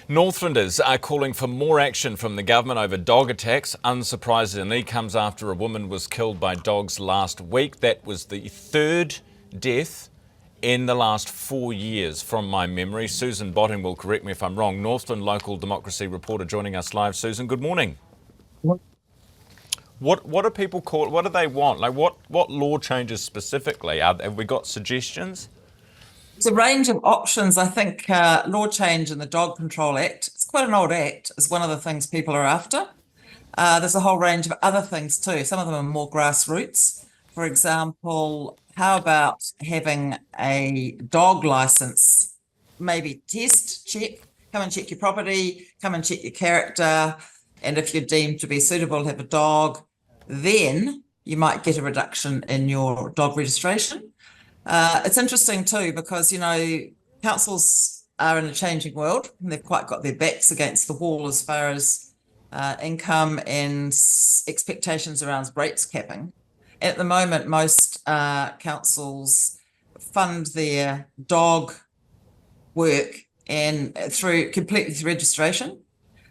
Northlanders are calling for more action from the government over dog attacks. Unsurprisingly, comes after a woman was killed by dogs last week. That was the third death in the last 4 years from my memory. Susan Botting will correct me if I'm wrong. Northland local democracy reporter joining us live. Susan, good morning. What do people call? What do they want? Like what law changes specifically? Have we got suggestions? It's a range of options. I think law change in the Dog Control Act, it's quite an old act, is one of the things people are after. There's a whole range of other things too. Some of them are more grassroots. For example, how about having a dog license, maybe check, come and check your property, come and check your character, and if you're deemed to be suitable to have a dog, then you might get a reduction in your dog registration. It's interesting too, because, councils are in a changing world and they've quite got their backs against the wall as far as income and expectations around rates capping. At the moment, most councils fund their dog work and completely through registration.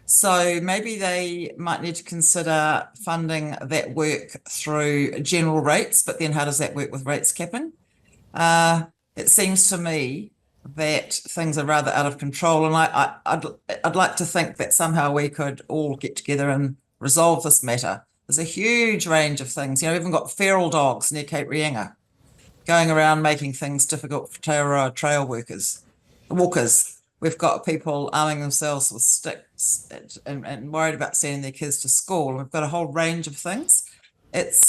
So maybe they might need to consider funding that work through general rates, but then how does that work with rates capping? It seems to me that things are rather out of control, and I'd like to think that somehow we could all get together and resolve this matter. There's a huge range of things. We've even got feral dogs near Cape Reinga going around making things difficult for trail walkers. We've got people arming themselves with sticks and worried about sending their kids to school. We've got a whole range of things. It's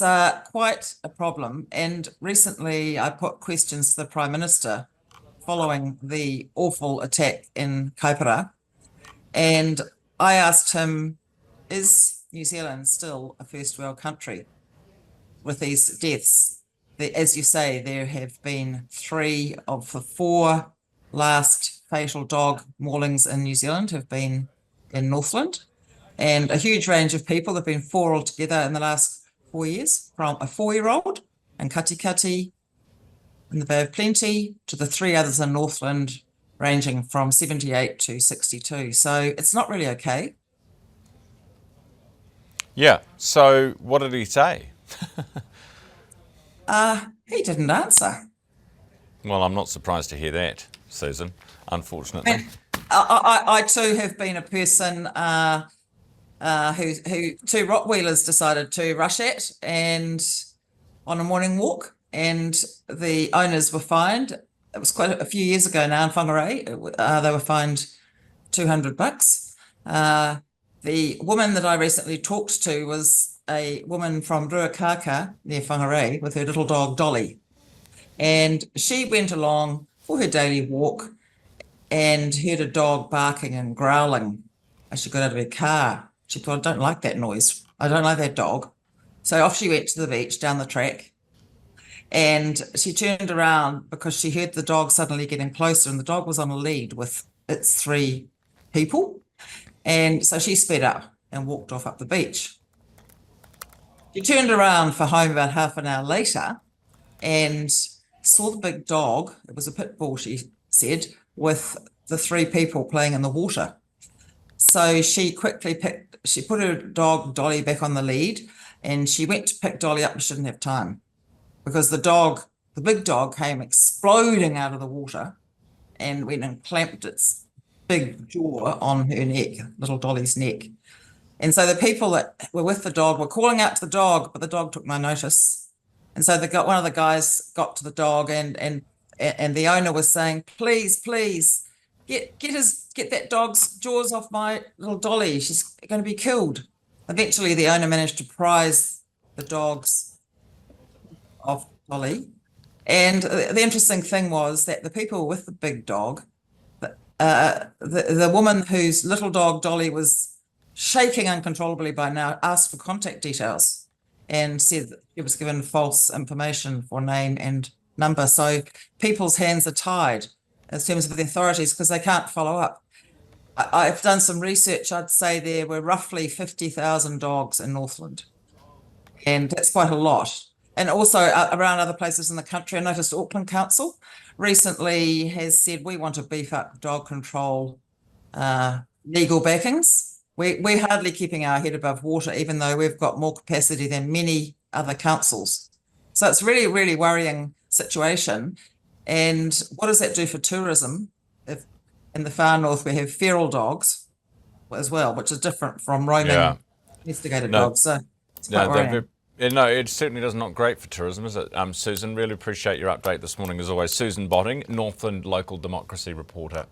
quite a problem. And recently I put questions to the Prime Minister following the awful attack in Kaipara. And I asked him, is New Zealand still a first world country with these deaths? As you say, there have been 3 of the 4 last fatal dog maulings in New Zealand have been in Northland. And a huge range of people, there have been 4 altogether in the last 4 years, from a 4-year-old in Katikati in the Bay of Plenty to the 3 others in Northland, ranging from 78 to 62. So it's not really okay. Yeah. So what did he say? He didn't answer. Well, I'm not surprised to hear that, Susan, unfortunately. And I too have been a person who 2 Rottweilers decided to rush at and on a morning walk, and the owners were fined. It was quite a few years ago now in Whangarei. They were fined $200. The woman that I recently talked to was a woman from Ruakaka near Whangarei with her little dog Dolly, and she went along for her daily walk and heard a dog barking and growling as she got out of her car. She thought, I don't like that noise. I don't like that dog. So off she went to the beach down the track, and she turned around because she heard the dog suddenly getting closer, and the dog was on a lead with its 3 people. And so she sped up and walked off up the beach. She turned around for home about half an hour later and saw the big dog. It was a pit bull, she said, with the 3 people playing in the water. So she quickly put her dog Dolly back on the lead, and she went to pick Dolly up, but she didn't have time because the big dog came exploding out of the water and went and clamped its big jaw on her neck, little Dolly's neck. And so the people that were with the dog were calling out to the dog, but the dog took no notice. And so one of the guys got to the dog, and the owner was saying, please, get that dog's jaws off my little Dolly. She's going to be killed. Eventually, the owner managed to prise the dogs off Dolly. And the interesting thing was that the people with the big dog, the woman whose little dog Dolly was shaking uncontrollably by now, asked for contact details and said that she was given false information for name and number. So people's hands are tied in terms of the authorities because they can't follow up. I've done some research. I'd say there were roughly 50,000 dogs in Northland, and that's quite a lot. And also around other places in the country. I noticed Auckland Council recently has said we want to beef up dog control legal backings. We're hardly keeping our head above water, even though we've got more capacity than many other councils. So it's really, really worrying situation. And what does that do for tourism? If in the far north we have feral dogs as well, which is different from roaming Yeah. investigated No, dogs. So it's quite no, worrying. no, it certainly does not great for tourism, is it? Susan, really appreciate your update this morning as always. Susan Botting, Northland local democracy reporter.